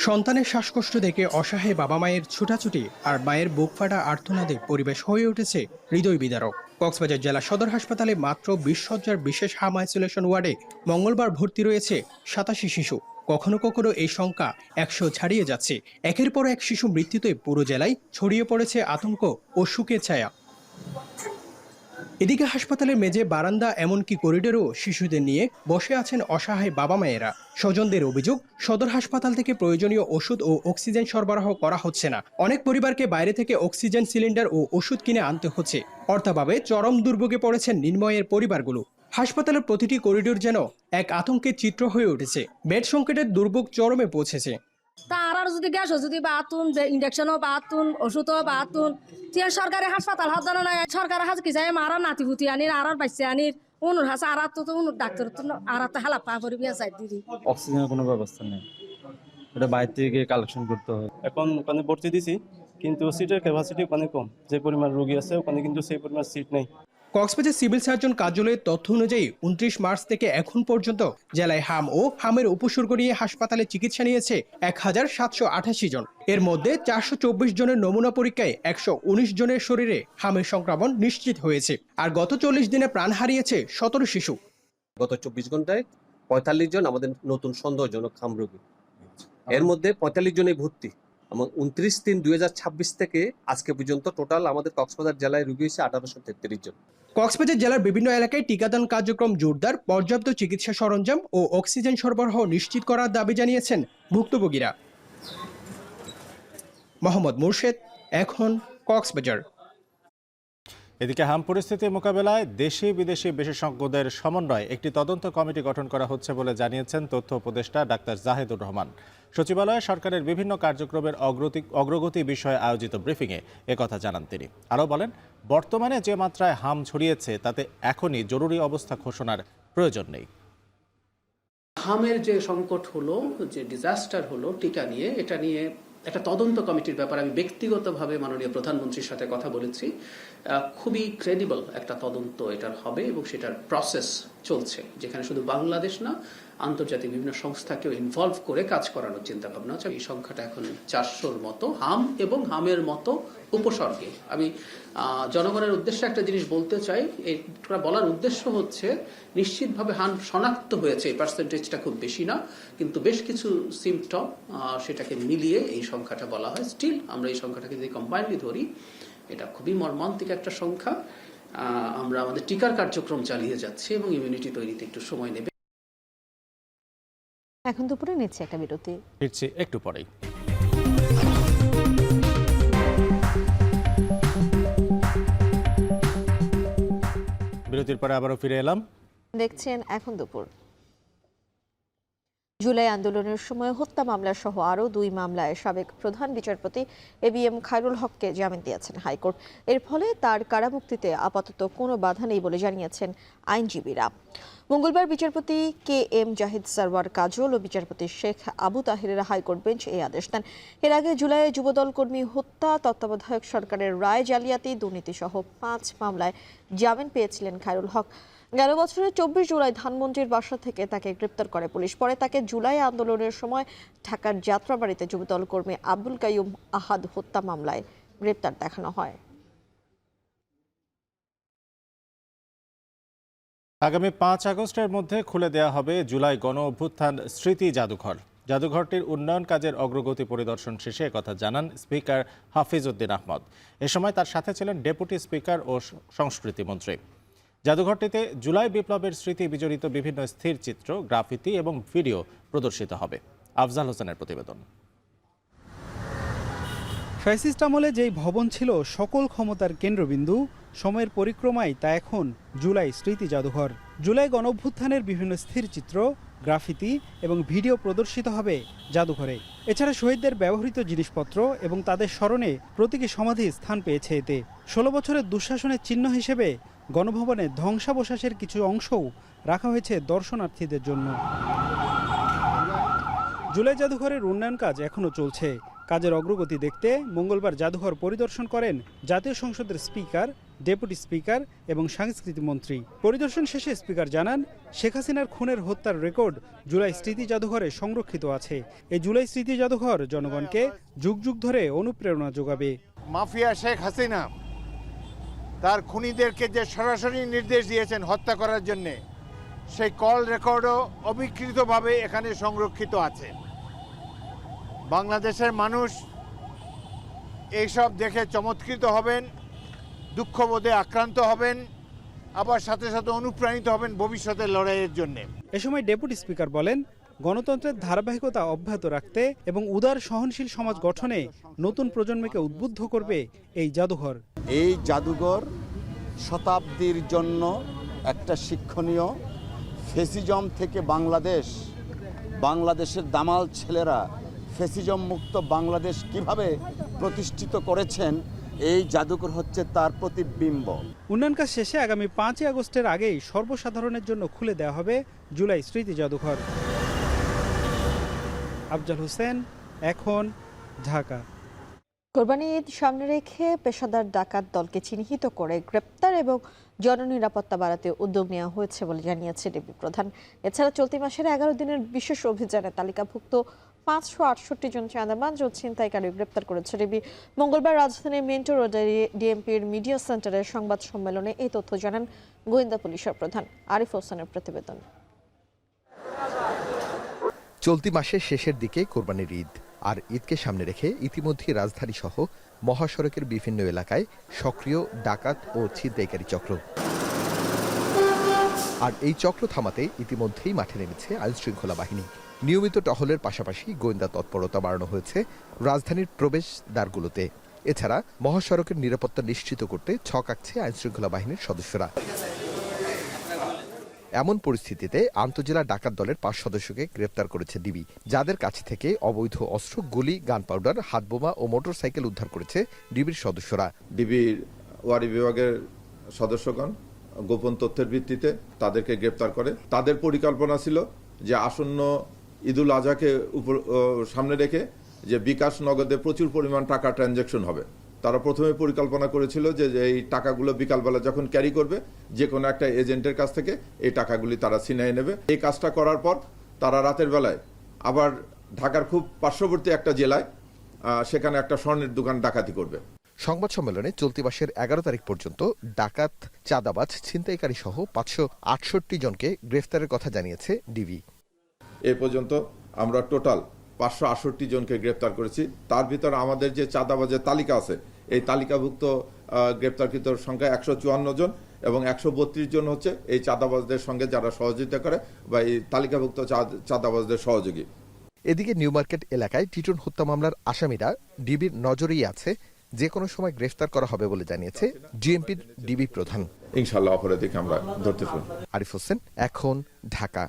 সন্তানের শ্বাসকষ্ট দেখে অসহায় বাবা মায়ের ছুটাছুটি আর মায়ের বুক ফাটা আর্তনাদে পরিবেশ হয়ে উঠেছে হৃদয় বিদারক। কক্সবাজার জেলা সদর হাসপাতালে মাত্র 20 শয্যার বিশেষ হাম আইসোলেশন ওয়ার্ডে মঙ্গলবার ভর্তি রয়েছে 87 শিশু। কখনো কখনো এই সংখ্যা 100 ছাড়িয়ে যাচ্ছে। একের পর এক শিশু মৃত্যুতে পুরো জেলায় ছড়িয়ে পড়েছে আতঙ্ক ও শোকের ছায়া। এদিকে হাসপাতালের মেঝে, বারান্দা, এমনকি করিডোরেও শিশুদের নিয়ে বসে আছেন অসহায় বাবা মায়েরা। স্বজনদের অভিযোগ, সদর হাসপাতাল থেকে প্রয়োজনীয় ওষুধ ও অক্সিজেন সরবরাহ করা হচ্ছে না। অনেক পরিবারকে বাইরে থেকে অক্সিজেন সিলিন্ডার ও ওষুধ কিনে আনতে হচ্ছে। অর্থাভাবে চরম দুর্ভোগে পড়েছেন নির্ময়ের পরিবারগুলো। হাসপাতালের প্রতিটি করিডোর যেন এক আতঙ্কের চিত্র হয়ে উঠেছে। বেড সংকটের দুর্ভোগ চরমে পৌঁছেছে। তার যদি গ্যাসও যদি বাতুন, ইন্ডাকশনও বাতুন, ওষুধও বাতুন, সরকারি হাসপাতাল হাত জানো না, সরকারি হাত কি যায় মারা নাতিপুতি আনির আর বাচ্চা আনির অনুর হাসা আর তো অনুর ডাক্তার আর তো হালা পা পরি বিয়া চাই দিদি। অক্সিজেনের কোনো ব্যবস্থা নেই, এটা বাইরে থেকে কালেকশন করতে হয়। এখন ওখানে ভর্তি দিছি, কিন্তু সিটের ক্যাপাসিটি ওখানে কম, যে পরিমাণ রোগী আছে ওখানে কিন্তু সেই পরিমাণ সিট নেই। কক্সবাজার সিভিল সার্জন কার্যালয়ের তথ্য অনুযায়ী 29 মার্চ থেকে এখন পর্যন্ত জেলায় হাম ও হামের উপসর্গ নিয়ে হাসপাতালে চিকিৎসা নিয়েছে 1788 জন। এর মধ্যে 424 জনের নমুনা পরীক্ষায় 119 জনের শরীরে হামের সংক্রমণ নিশ্চিত হয়েছে। আর গত 40 দিনে প্রাণ হারিয়েছে 17 শিশু। গত 24 ঘন্টায় 45 জন আমাদের নতুন সন্দেহজনক হাম রোগী, এর মধ্যে 45 জনই ভর্তি। এবং 29/3/2026 থেকে আজকে পর্যন্ত টোটাল আমাদের কক্সবাজার জেলায় রোগী হয়েছে 1833 জন। কক্সবাজার জেলার বিভিন্ন এলাকায় টিকাদান কার্যক্রম জোরদার, পর্যাপ্ত চিকিৎসা সরঞ্জাম ও অক্সিজেন সরবরাহ নিশ্চিত করার দাবি জানিয়েছেন ভুক্তভোগীরা। মোহাম্মদ মুর্শেদ, এখন কক্সবাজার। এদিকে হাম পরিস্থিতি মোকাবেলায় দেশি বিদেশি বিশেষজ্ঞদের সমন্বয়ে একটি তদন্ত কমিটি গঠন করা হচ্ছে বলে জানিয়েছেন তথ্য উপদেষ্টা ডাক্তার জাহেদুর রহমান। সচিবালয়ে সরকারের বিভিন্ন কার্যক্রমের অগ্রগতি বিষয়ে আয়োজিত ব্রিফিংয়ে একথা জানান তিনি। আরও বলেন, বর্তমানে যে মাত্রায় হাম ছড়িয়েছে তাতে এখনই জরুরি অবস্থা ঘোষণার প্রয়োজন নেই। হামের যে সংকট হলো, যে ডিজাস্টার হলো টিকা নিয়ে, এটা নিয়ে একটা তদন্ত কমিটির ব্যাপারে আমি ব্যক্তিগতভাবে মাননীয় প্রধানমন্ত্রীর সাথে কথা বলেছি। খুবই ক্রেডিবল একটা তদন্ত এটার হবে এবং সেটার প্রসেস চলছে, যেখানে শুধু বাংলাদেশ না আন্তর্জাতিক বিভিন্ন সংস্থাকেও ইনভলভ করে কাজ করানোর চিন্তা ভাবনা হচ্ছে। এই সংখ্যাটা এখন 400-র মতো হাম এবং হামের মতো উপসর্গে। আমি জনগণের উদ্দেশ্যে একটা জিনিস বলতে চাই, এটা বলার উদ্দেশ্য হচ্ছে নিশ্চিতভাবে হাম শনাক্ত হয়েছে, এই পার্সেন্টেজটা খুব বেশি না, কিন্তু বেশ কিছু সিমটম সেটাকে মিলিয়ে এই সংখ্যাটা বলা হয়। স্টিল আমরা এই সংখ্যাটাকে যদি কম্বাইনলি ধরি, এটা খুবই মর্মান্তিক একটা সংখ্যা। আমরা আমাদের টিকার কার্যক্রম চালিয়ে যাচ্ছি এবং ইমিউনিটি তৈরিতে একটু সময় নেবে। এখন দুপুরে নিচ্ছে একটা বিরতি, ফিরছি একটু পরেই। বিরতির পরে আবারও ফিরে এলাম। দেখছেন এখন দুপুর। জুলাই আন্দোলনের সময় হত্যা মামলা সহ আরও 2 মামলায় সাবেক প্রধান বিচারপতি ABM খায়রুল হককে জামিন দিয়েছেন হাইকোর্ট। এর ফলে তার কারামুক্তিতে আপাতত কোনো বাধা নেই বলে জানিয়েছেন আইনজীবীরা। মঙ্গলবার বিচারপতি KM জাহিদ সারওয়ার কাজল ও বিচারপতি শেখ আবু তাহিরের হাইকোর্ট বেঞ্চ এই আদেশ দেন। এর আগে জুলাইয়ে যুবদল কর্মী হত্যা, তত্ত্বাবধায়ক সরকারের রায় জালিয়াতি, দুর্নীতি সহ 5 মামলায় জামিন পেয়েছিলেন খায়রুল হক। গেল বছরের 24 জুলাই ধানমন্ডির বাসা থেকে তাকে গ্রেপ্তার করে পুলিশ। পরে তাকে জুলাই আন্দোলনের সময় ঢাকার যাত্রাবাড়িতে যুবদল কর্মী আব্দুল কাইয়ুম আহাদ হত্যা মামলায় গ্রেপ্তার দেখানো হয়। আগামী 5 আগস্টের মধ্যে খুলে দেওয়া হবে জুলাই গণ অভ্যুত্থান স্মৃতি জাদুঘর। জাদুঘরটির উন্নয়ন কাজের অগ্রগতি পরিদর্শন শেষে একথা জানান স্পিকার হাফিজ উদ্দিন আহমদ। এ সময় তার সাথে ছিলেন ডেপুটি স্পিকার ও সংস্কৃতি মন্ত্রী। জাদুঘরটিতে জুলাই বিপ্লবের স্মৃতি বিজড়িত বিভিন্ন স্থির চিত্র, গ্রাফিতি এবং ভিডিও প্রদর্শিত হবে। আফজাল হোসেনের প্রতিবেদন। ফ্যাসিস্ট আমলে যেই ভবন ছিল সকল ক্ষমতার কেন্দ্রবিন্দু, সময়ের পরিক্রমায় তা এখন জুলাই স্মৃতি জাদুঘর। জুলাই গণঅভ্যুত্থানের বিভিন্ন স্থির চিত্র, গ্রাফিতি এবং ভিডিও প্রদর্শিত হবে জাদুঘরে। এছাড়া শহীদদের ব্যবহৃত জিনিসপত্র এবং তাদের স্মরণে প্রতীকী সমাধি স্থান পেয়েছে এতে। 16 বছরের দুঃশাসনের চিহ্ন হিসেবে গণভবনের ধ্বংসাবশেষের কিছু অংশও রাখা হয়েছে দর্শনার্থীদের জন্য। জুলাই জাদুঘরের উন্নয়ন কাজ এখনও চলছে। কাজের অগ্রগতি দেখতে মঙ্গলবার জাদুঘর পরিদর্শন করেন জাতীয় সংসদের স্পিকার, ডেপুটি স্পিকার এবং সংস্কৃতি মন্ত্রী। পরিদর্শন শেষে স্পিকার জানান, শেখ হাসিনার খুনের হত্যার রেকর্ড জুলাই স্মৃতি জাদুঘরে সংরক্ষিত আছে। এই জুলাই স্মৃতি জাদুঘর জনগণকে যুগ যুগ ধরে অনুপ্রেরণা যোগাবে। মাফিয়া শেখ হাসিনা তার খুনিদেরকে যে সরাসরি নির্দেশ দিয়েছেন হত্যা করার জন্য, সেই কল রেকর্ডও অবিকৃতভাবে এখানে সংরক্ষিত আছে। বাংলাদেশের মানুষ এইসব দেখে চমৎকৃত হবেন, দুঃখবোধে আক্রান্ত হবেন, আবার সাথে সাথে অনুপ্রাণিত হবেন ভবিষ্যতের লড়াইয়ের জন্য। এ সময় ডেপুটি স্পিকার বলেন, গণতন্ত্রের ধারাবাহিকতা অব্যাহত রাখতে এবং উদার সহনশীল সমাজ গঠনে নতুন প্রজন্মকে উদ্বুদ্ধ করবে এই জাদুঘর। এই জাদুঘর শতাব্দীর জন্য একটা শিক্ষণীয় ফেসিজম থেকে বাংলাদেশের দামাল ছেলেরা ফেসিজম মুক্ত বাংলাদেশ কিভাবে প্রতিষ্ঠিত করেছেন, এই জাদুঘর হচ্ছে তার প্রতিবিম্ব। উন্নয়ন কাজ শেষে আগামী 5 আগস্টের আগেই সর্বসাধারণের জন্য খুলে দেওয়া হবে জুলাই স্মৃতি জাদুঘর। আফজাল হোসেন, এখন, ঢাকা। কোরবানি ঈদ সামনে রেখে পেশাদার ডাকাত দলকে চিহ্নিত করে গ্রেপ্তার এবং জননিরাপত্তা বাড়াতে উদ্যোগ নেওয়া হয়েছে বলে জানিয়েছে ডিবি প্রধান। এছাড়া চলতি মাসের 11 দিনের বিশেষ অভিযানে তালিকাভুক্ত 568 জন চাঁদাবাজ ও ছিনতাইকারী গ্রেপ্তার করেছে ডিবি। মঙ্গলবার রাজধানীর মিন্টো রোডে ডিএমপির মিডিয়া সেন্টারের সংবাদ সম্মেলনে এই তথ্য জানান গোয়েন্দা পুলিশের প্রধান। আরিফ হোসেনের প্রতিবেদন। চলতি মাসের শেষের দিকে কোরবানির ঈদ, আর ঈদকে সামনে রেখে ইতিমধ্যে রাজধানী সহ মহাসড়কের বিভিন্ন এলাকায় সক্রিয় ডাকাত ও ছিনতাইকারী চক্র। আর এই চক্র থামাতে ইতিমধ্যেই মাঠে নেমেছে আইনশৃঙ্খলা বাহিনী। নিয়মিত টহলের পাশাপাশি গোয়েন্দা তৎপরতা বাড়ানো হয়েছে রাজধানীর প্রবেশ দ্বারগুলোতে। এছাড়া মহাসড়কের নিরাপত্তা নিশ্চিত করতে ছক আঁকছে আইনশৃঙ্খলা বাহিনীর সদস্যরা। এমন পরিস্থিতিতে আন্তজেলা ডাকাত দলের 5 সদস্যকে গ্রেপ্তার করেছে ডিবি, যাদের কাছ থেকে অবৈধ অস্ত্র, গুলি, গান পাউডার, হাতবোমা ও মোটরসাইকেল উদ্ধার করেছে ডিবির সদস্যরা। ডিবির ওয়ারি বিভাগের সদস্যগণ গোপন তথ্যের ভিত্তিতে তাদেরকে গ্রেপ্তার করে। তাদের পরিকল্পনা ছিল যে আসন্ন ঈদুল আজহাকে সামনে রেখে যে বিকাশ নগদে প্রচুর পরিমাণ টাকা ট্রানজ্যাকশন হবে। তারা প্রথমে পরিকল্পনা করেছিল যে এই টাকাগুলো বিকালবেলা যখন ক্যারি করবে যে কোনো একটা এজেন্টের কাছ থেকে এই টাকাগুলি তারা ছিনিয়ে নেবে। এই কাজটা করার পর তারা রাতের বেলায় আবার ঢাকার খুব পার্শ্ববর্তী একটা জেলায় সেখানে একটা স্বর্ণের দোকান ডাকাতি করবে। সংবাদ সম্মেলনে চলতি মাসের 11 তারিখ পর্যন্ত ডাকাত, চাঁদাবাজ, ছিনতাইকারী সহ 568 জনকে গ্রেফতারের কথা জানিয়েছে ডিবি। এ পর্যন্ত আমরা টোটাল 568 জনকে গ্রেপ্তার করেছি। তার ভিতর আমাদের যে চাঁদাবাজের তালিকা আছে, এই তালিকাভুক্ত গ্রেপ্তারকৃত সংখ্যা 154 জন এবং 132 জন হচ্ছে এই চাঁদাবাজদের সঙ্গে যারা সহযোগিতা করে বা এই তালিকাভুক্ত চাঁদাবাজদের সহযোগী। এদিকে নিউ মার্কেট এলাকায় টিটন হত্যা মামলার আসামিরা ডিবির নজরেই আছে, যে কোনো সময় গ্রেফতার করা হবে বলে জানিয়েছে ডিএমপির ডিবি প্রধান। ইনশাআল্লাহ অপরাধীকে আমরা ধরতে পারব। আরিফ হোসেন, এখন, ঢাকা।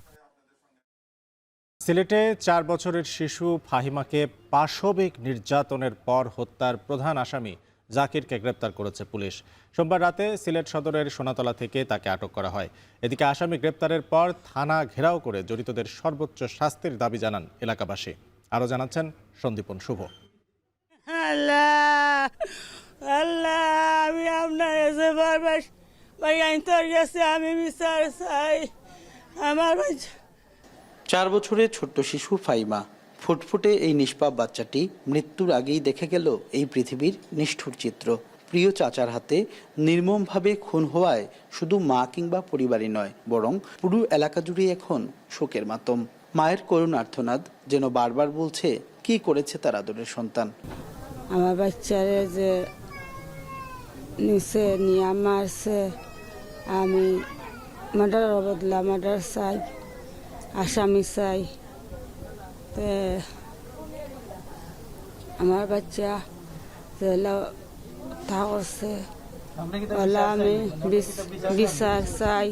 সিলেটে 4 বছরের শিশু ফাহিমাকে পাশবিক নির্যাতনের পর হত্যার প্রধান আসামি জাকিরকে গ্রেপ্তার করেছে পুলিশ। সোমবার রাতে সিলেট সদরের সোনাতলা থেকে তাকে আটক করা হয়। এদিকে আসামি গ্রেপ্তারের পর থানা ঘেরাও করে জড়িতদের সর্বোচ্চ শাস্তির দাবি জানান এলাকাবাসী। আরও জানাচ্ছেন সন্দীপন শুভ। আমি আপনার কাছে বারবার আমি বিচার চাই। আমার 4 বছরের ছোট্ট শিশু ফাইমা, ফুটফুটে এই নিষ্পাপ বাচ্চাটি মৃত্যুর আগেই দেখে গেল এই পৃথিবীর নিষ্ঠুর চিত্র। প্রিয় চাচার হাতে নির্মমভাবে খুন হওয়ায় শুধু মা কিংবা পরিবারই নয়, বরং পুরো এলাকা জুড়ে এখন শোকের মাতম। মায়ের করুণ আর্তনাদ যেন বারবার বলছে কি করেছে তার আদরের সন্তান। আমার বাচ্চারে যে নিচে নিয়ে মারছে, আমি মার্ডার বদলা মার্ডার চাই, আসামি চাই। আমার বাচ্চা তা করছে, আমি বিচার চাই,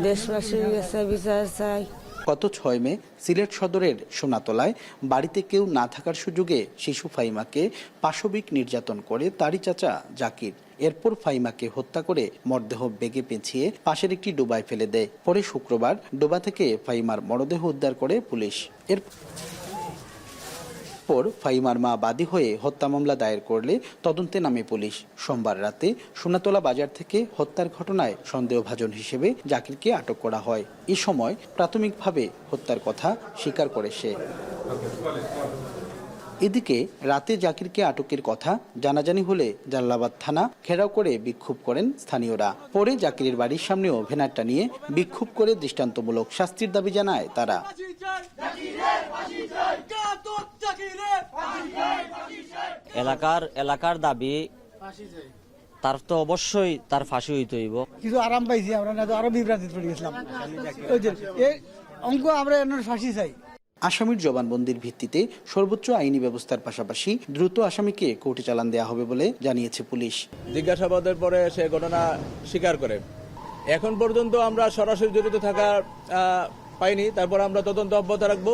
দেশবাসীর কাছে বিচার চাই। গত 6 মে সিলেট সদরের সোনাতলায় বাড়িতে কেউ না থাকার সুযোগে শিশু ফাইমাকে পাশবিক নির্যাতন করে তারই চাচা জাকির। এরপর ফাইমাকে হত্যা করে মরদেহ বেগে পেঁচিয়ে পাশের একটি ডোবায় ফেলে দেয়। পরে শুক্রবার ডোবা থেকে ফাইমার মরদেহ উদ্ধার করে পুলিশ। এরপর ফাইমার মা বাদী হয়ে হত্যা মামলা দায়ের করলে তদন্তে নামে পুলিশ। সোমবার রাতে সোনাতলা বাজার থেকে হত্যার ঘটনায় সন্দেহভাজন হিসেবে জাকিরকে আটক করা হয়। এ সময় প্রাথমিকভাবে হত্যার কথা স্বীকার করে সে। এদিকে রাতে জাকিরকে আটকের কথা জানাজানি হলে জালালাবাদ থানা ঘেরাও করে বিক্ষোভ করেন স্থানীয়রা। পরে জাকিরের বাড়ির সামনেও ভ্যানারটা নিয়ে বিক্ষোভ করে দৃষ্টান্তমূলক শাস্তির দাবি জানায় তারা। এলাকার দাবি তার তো অবশ্যই তার ফাঁসি হইতে হইব। কিছু আরাম পাইছি আমরা, না তো আরো বিভ্রান্তি পড়ে গেছিলাম। অঙ্ক আমরা ফাঁসি চাই। আসামির জবানবন্দির ভিত্তিতে সর্বোচ্চ আইনি ব্যবস্থার পাশাপাশি দ্রুত আসামিকে কোর্টে চালান দেওয়া হবে বলে জানিয়েছে পুলিশ। জিজ্ঞাসাবাদের পরে সে ঘটনা স্বীকার করে এখন পর্যন্ত আমরা সরাসরি জড়িত থাকা পাইনি, তারপর আমরা তদন্ত অব্যাহত রাখবো।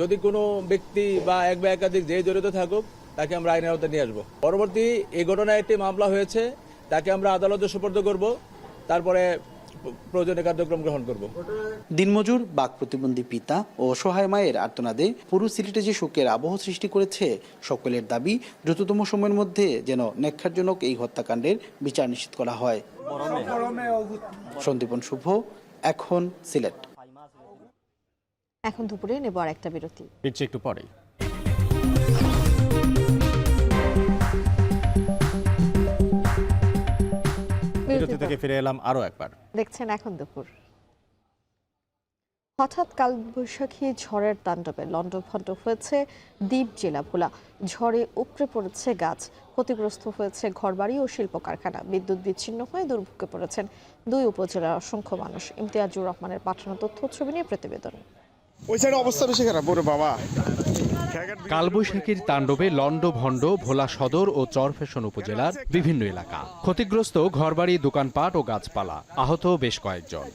যদি কোনো ব্যক্তি বা এক বা একাধিক যে জড়িত থাকুক তাকে আমরা আইনের আওতায় নিয়ে আসবো। পরবর্তী এই ঘটনায় একটি মামলা হয়েছে, তাকে আমরা আদালতে সুপর্দ করব, তারপরে প্রয়োজনীয় কার্যক্রম গ্রহণ করব। দিনমজুর, বাক প্রতিবন্ধী পিতা ও অসহায় মায়ের আর্তনাদে পুরো সিলেটে যে শোকের আবহ সৃষ্টি করেছে, সকলের দাবি দ্রুততম সময়ের মধ্যে যেন ন্যাক্কারজনক এই হত্যাকাণ্ডের বিচার নিশ্চিত করা হয়। সন্দীপন শুভ, এখন সিলেট। এখন দুপুরে নেব আর একটা বিরতি, ফিরছি একটু পরেই। বিরতি থেকে ফিরে এলাম আরো একবার। দেখছেন এখন দুপুর। হঠাৎ কালবৈশাখী ঝড়ের তাণ্ডবে লণ্ডভণ্ড হয়েছে দ্বীপ জেলা ভোলা। ঝড়ে উপড়ে পড়েছে গাছ, ক্ষতিগ্রস্ত হয়েছে ঘরবাড়ি ও শিল্প কারখানা। বিদ্যুৎ বিচ্ছিন্ন হয়ে দুর্ভোগে পড়েছেন দুই উপজেলার অসংখ্য মানুষ। ইমতিয়াজুর রহমানের পাঠানো তথ্য ছবি নিয়ে প্রতিবেদন। ওই সাইডে অবস্থা বেশি খারাপ ওরে বাবা। কালবৈশাখীর তাণ্ডবে লণ্ডভণ্ড ভোলা সদর ও চরফ্যাশন উপজেলার বিভিন্ন এলাকা। ক্ষতিগ্রস্ত ঘরবাড়ি, দোকানপাট ও গাছপালা। আহত বেশ কয়েকজন।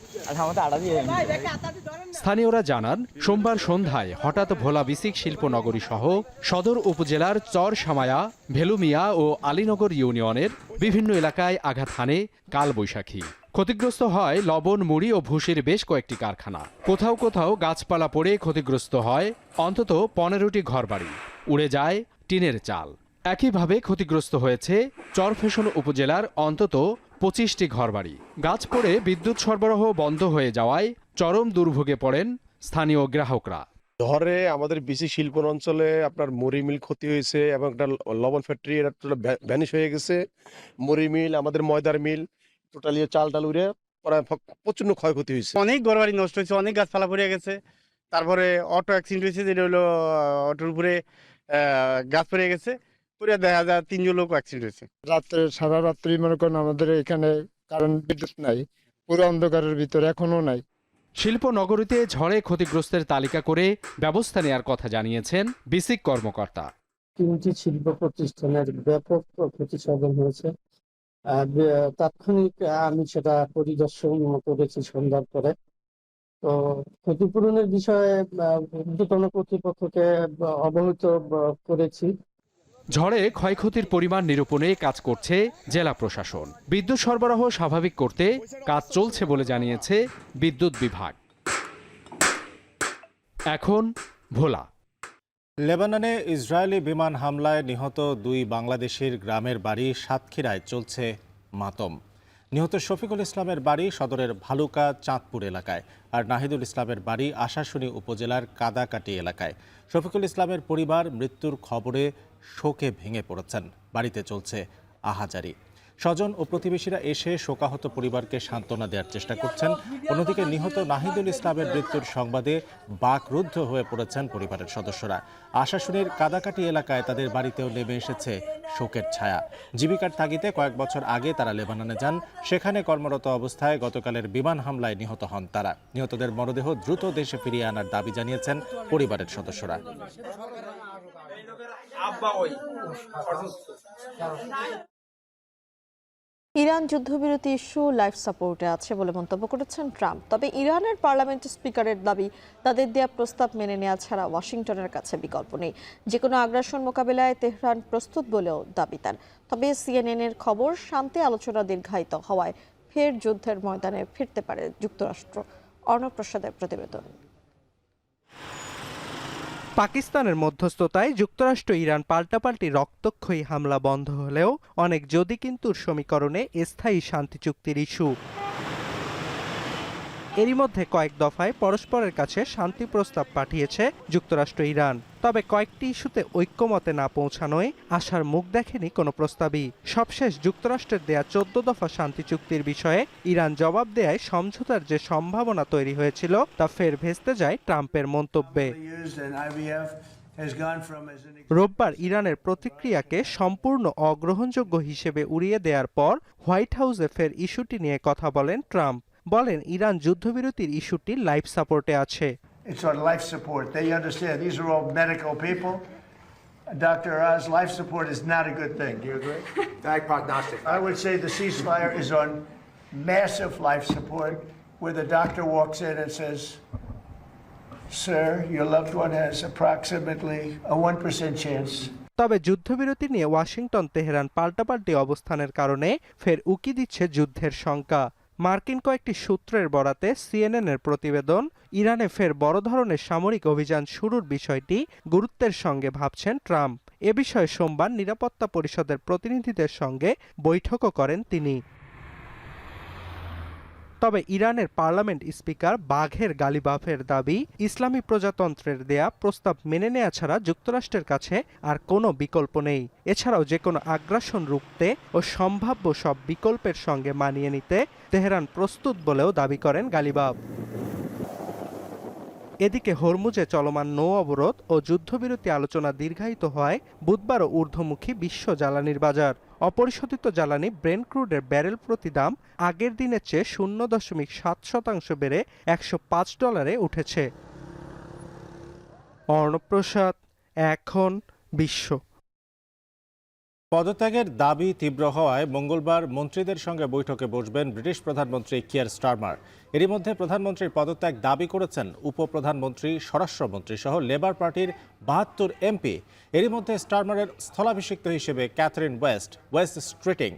স্থানীয়রা জানান, সোমবার সন্ধ্যায় হঠাৎ ভোলা বিসিক শিল্পনগরী সহ সদর উপজেলার চর সামায়া, ভেলুমিয়া ও আলীনগর ইউনিয়নের বিভিন্ন এলাকায় আঘাত হানে কালবৈশাখী। ক্ষতিগ্রস্ত হয় লবণ, মুড়ি ও ভুষির বেশ কয়েকটি কারখানা। কোথাও কোথাও গাছপালা পড়ে ক্ষতিগ্রস্ত হয় অন্তত 15টি ঘরবাড়ি, উড়ে যায় টিনের চাল। একইভাবে ক্ষতিগ্রস্ত হয়েছে চরফ্যাশন উপজেলার অন্তত 25টি ঘরবাড়ি। গাছ পড়ে বিদ্যুৎ সরবরাহ বন্ধ হয়ে যাওয়ায় চরম দুর্ভোগে পড়েন স্থানীয় গ্রাহকরা। ঝড়ে আমাদের বিসি শিল্প অঞ্চলে আপনার মুড়ি মিল ক্ষতি হয়েছে এবং একটা লবণ ফ্যাক্টরি এটা ভ্যানিশ হয়ে গেছে। মুড়ি মিল, আমাদের ময়দার মিল, টোটালি চাল টাল উড়ে প্রচন্ড ক্ষয়ক্ষতি হয়েছে। অনেক ঘরবাড়ি নষ্ট হয়েছে, অনেক গাছপালা পড়ে গেছে। তারপরে অটো অ্যাক্সিডেন্ট হয়েছে, যেটা হলো অটোর উপরে গাছ পড়ে গেছে, পুরো দেখা যায় 3 জন লোক অ্যাক্সিডেন্ট হয়েছে। রাত্রে সারা রাত্রি মনে করেন আমাদের এখানে কারেন্ট বিদ্যুৎ নাই, পুরো অন্ধকারের ভিতরে এখনো নাই। শিল্প নগরীতে ঝড়ে ক্ষতিগ্রস্তের তালিকা করে ব্যবস্থা নেওয়ার কথা জানিয়েছেন বিসিক কর্মকর্তা। 3টি শিল্প প্রতিষ্ঠানের ব্যাপক ক্ষতি সাধন হয়েছে। তাৎক্ষণিক আমি সেটা পরিদর্শন করেছি সন্ধ্যার পরে। তো ক্ষতিপূরণের বিষয়ে ঊর্ধ্বতন কর্তৃপক্ষকে অবহিত করেছি। ঝড়ে ক্ষয়ক্ষতির পরিমাণ নিরূপণে কাজ করছে জেলা প্রশাসন। বিদ্যুৎ সরবরাহ স্বাভাবিক করতে কাজ চলছে বলে জানিয়েছে বিদ্যুৎ বিভাগ। এখন ভোলা। লেবাননে ইসরায়েলি বিমান হামলায় নিহত 2 বাংলাদেশির গ্রামের বাড়ি সাতক্ষীরায় চলছে মাতম। নিহত শফিকুল ইসলামের বাড়ি সদরের ভালুকা চাঁদপুর এলাকায়, আর নাহিদুল ইসলামের বাড়ি আশাশুনি উপজেলার কাদাকাটি এলাকায়। শফিকুল ইসলামের পরিবার মৃত্যুর খবরে শোকে ভেঙে পড়েছেন। বাড়িতে চলছে আহাজারি। স্বজন ও প্রতিবেশীরা এসে শোকাহত পরিবারকে সান্ত্বনা দেওয়ার চেষ্টা করছেন। অন্যদিকে নিহত নাহিদুল ইসলামের মৃত্যুর সংবাদে বাকরুদ্ধ হয়ে পড়েছেন পরিবারের সদস্যরা। আশাশুনির কাদাকাটি এলাকায় তাদের বাড়িতেও নেমে এসেছে শোকের ছায়া। জীবিকার তাগিদে কয়েক বছর আগে তারা লেবাননে যান। সেখানে কর্মরত অবস্থায় গতকালের বিমান হামলায় নিহত হন তারা। নিহতদের মরদেহ দ্রুত দেশে ফিরিয়ে আনার দাবি জানিয়েছেন পরিবারের সদস্যরা। ইরান যুদ্ধবিরতি ইস্যু লাইফ সাপোর্টে আছে বলে মন্তব্য করেছেন ট্রাম্প। তবে ইরানের পার্লামেন্ট স্পিকারের দাবি, তাদের দেয়া প্রস্তাব মেনে নেওয়া ছাড়া ওয়াশিংটনের কাছে বিকল্প নেই। যে কোনো আগ্রাসন মোকাবেলায় তেহরান প্রস্তুত বলেও দাবি তার। তবে সিএনএনের খবর, শান্তি আলোচনা দীর্ঘায়িত হওয়ায় ফের যুদ্ধের ময়দানে ফিরতে পারে যুক্তরাষ্ট্র। অর্ণব প্রসাদের প্রতিবেদন। পাকিস্তানের মধ্যস্থতায় যুক্তরাষ্ট্র ইরান পাল্টাপাল্টি রক্তক্ষয়ী হামলা বন্ধ হলেও অনেক যদি কিন্তুর সমীকরণে স্থায়ী শান্তি চুক্তির ইস্যু। এরই মধ্যে কয়েক দফায় পরস্পরের কাছে শান্তি প্রস্তাব পাঠিয়েছে যুক্তরাষ্ট্র ইরান। তবে কয়েকটি ইস্যুতে ঐক্যমতে না পৌঁছানোয় আশার মুখ দেখেনি কোনো প্রস্তাবই। সবশেষ যুক্তরাষ্ট্রের দেয়া 14 দফা শান্তি চুক্তির বিষয়ে ইরান জবাব দেয়ায় সমঝোতার যে সম্ভাবনা তৈরি হয়েছিল তা ফের ভেস্তে যায় ট্রাম্পের মন্তব্যে। রোববার ইরানের প্রতিক্রিয়াকে সম্পূর্ণ অগ্রহণযোগ্য হিসেবে উড়িয়ে দেওয়ার পর হোয়াইট হাউসে ফের ইস্যুটি নিয়ে কথা বলেন ট্রাম্প। বলেন, ইরান যুদ্ধবিরতির ইস্যুটি লাইফ সাপোর্টে আছে। It's on life support. They understand these are all medical people. Dr. Oz, life support is not a good thing. Do you agree? Bad prognostic. I would say the ceasefire is on massive life support where the doctor walks in and says, "Sir, your loved one has approximately a 1% chance." তবে যুদ্ধবিরতি নিয়ে Washington Tehran পাল্টাপাল্টি অবস্থানের কারণে ফের উকি দিচ্ছে যুদ্ধের শঙ্কা। মার্কিন কয়েকটি সূত্রের বরাতে সিএনএন-এর প্রতিবেদন, ইরানে ফের বড় ধরনের সামরিক অভিযান শুরুর বিষয়টি গুরুত্বের সঙ্গে ভাবছেন ট্রাম্প। এ বিষয়ে সোমবার নিরাপত্তা পরিষদের প্রতিনিধিদের সঙ্গে বৈঠকও করেন তিনি। তবে ইরানের পার্লামেন্ট স্পিকার বাঘের গালিবাফের দাবি, ইসলামী প্রজাতন্ত্রের দেয়া প্রস্তাব মেনে নেওয়া ছাড়া যুক্তরাষ্ট্রের কাছে আর কোনো বিকল্প নেই। এছাড়াও যে কোনো আগ্রাসন রুখতে ও সম্ভাব্য সব বিকল্পের সঙ্গে মানিয়ে নিতে তেহরান প্রস্তুত বলেও দাবি করেন গালিবাফ। এদিকে হরমুজে চলমান নৌ অবরোধ ও যুদ্ধবিরতি আলোচনা দীর্ঘায়িত হওয়ায় বুধবারও ঊর্ধ্বমুখী বিশ্ব জ্বালানির বাজার। অপরিশোধিত জ্বালানি ব্রেন্ট ক্রুডের ব্যারেল প্রতি দাম আগের দিনের চেয়ে 0.7% বেড়ে $105 উঠেছে। অর্ণব প্রসাদ, এখন বিশ্ব। পদত্যাগের দাবি তীব্র হওয়ায় মঙ্গলবার মন্ত্রীদের সঙ্গে বৈঠকে বসবেন ব্রিটিশ প্রধানমন্ত্রী কিয়ার স্টারমার। এরই মধ্যে প্রধানমন্ত্রীর পদত্যাগ দাবি করেছেন উপপ্রধানমন্ত্রী, স্বরাষ্ট্রমন্ত্রী সহ লেবার পার্টির 72 এমপি। এরই মধ্যে স্টারমারের স্থলাভিষিক্ত হিসেবে Catherine West Streeting,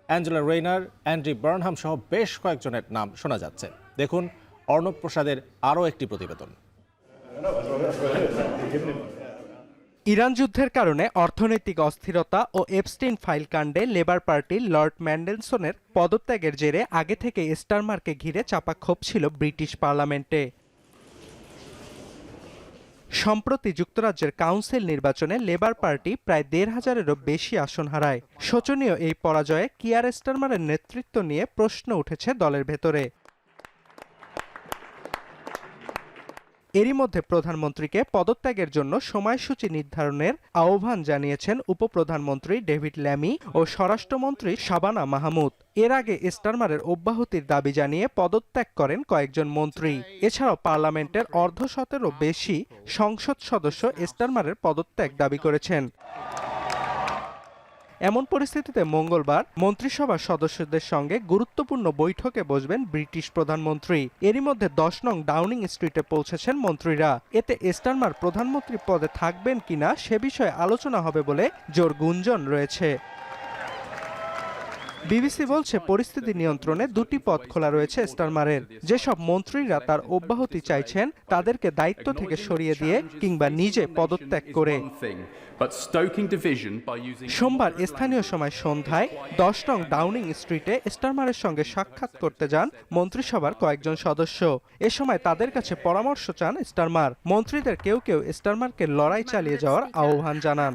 Angela Rayner, Andy Burnham সহ বেশ কয়েকজনের নাম শোনা যাচ্ছে। দেখুন অর্ণব প্রসাদের আরও একটি প্রতিবেদন। ইরান যুদ্ধের কারণে অর্থনৈতিক অস্থিরতা ও এপস্টিন ফাইল কাণ্ডে লেবার পার্টির লর্ড ম্যান্ডেলসনের পদত্যাগের জেরে আগে থেকে স্টারমারকে ঘিরে চাপা ক্ষোভ ছিল ব্রিটিশ পার্লামেন্টে। সম্প্রতি যুক্তরাজ্যের কাউন্সিল নির্বাচনে লেবার পার্টি প্রায় 1,500-এরও বেশি আসন হারায়। শোচনীয় এই পরাজয়ে কিয়ার স্টারমারের নেতৃত্ব নিয়ে প্রশ্ন উঠেছে দলের ভেতরে। এরই মধ্যে প্রধানমন্ত্রীকে পদত্যাগের জন্য সময়সূচি নির্ধারণের আহ্বান জানিয়েছেন উপপ্রধানমন্ত্রী ডেভিড ল্যামি ও স্বরাষ্ট্রমন্ত্রী শাবানা মাহমুদ। এর আগে স্টারমারের অব্যাহতির দাবি জানিয়ে পদত্যাগ করেন কয়েকজন মন্ত্রী। এছাড়াও পার্লামেন্টের অর্ধশতেরও বেশি সংসদ সদস্য স্টারমারের পদত্যাগ দাবি করেছেন। এমন পরিস্থিতিতে মঙ্গলবার মন্ত্রিসভার সদস্যদের সঙ্গে গুরুত্বপূর্ণ বৈঠকে বসবেন ব্রিটিশ প্রধানমন্ত্রী। এরই মধ্যে 10 নং ডাউনিং স্ট্রিটে পৌঁছেছেন মন্ত্রীরা। এতে স্টারমার প্রধানমন্ত্রী পদে থাকবেন কিনা সে বিষয়ে আলোচনা হবে বলে জোর গুঞ্জন রয়েছে। বিবিসি বলছে, পরিস্থিতি নিয়ন্ত্রণে 2টি পদ খোলা রয়েছে স্টারমারের। যেসব মন্ত্রীরা তার অব্যাহতি চাইছেন তাদেরকে দায়িত্ব থেকে সরিয়ে দিয়ে কিংবা নিজে পদত্যাগ করে। সোমবার স্থানীয় সময় সন্ধ্যায় 10 নং ডাউনিং স্ট্রিটে স্টারমারের সঙ্গে সাক্ষাৎ করতে যান মন্ত্রিসভার কয়েকজন সদস্য। এ সময় তাদের কাছে পরামর্শ চান স্টারমার। মন্ত্রীদের কেউ কেউ স্টারমারকে লড়াই চালিয়ে যাওয়ার আহ্বান জানান।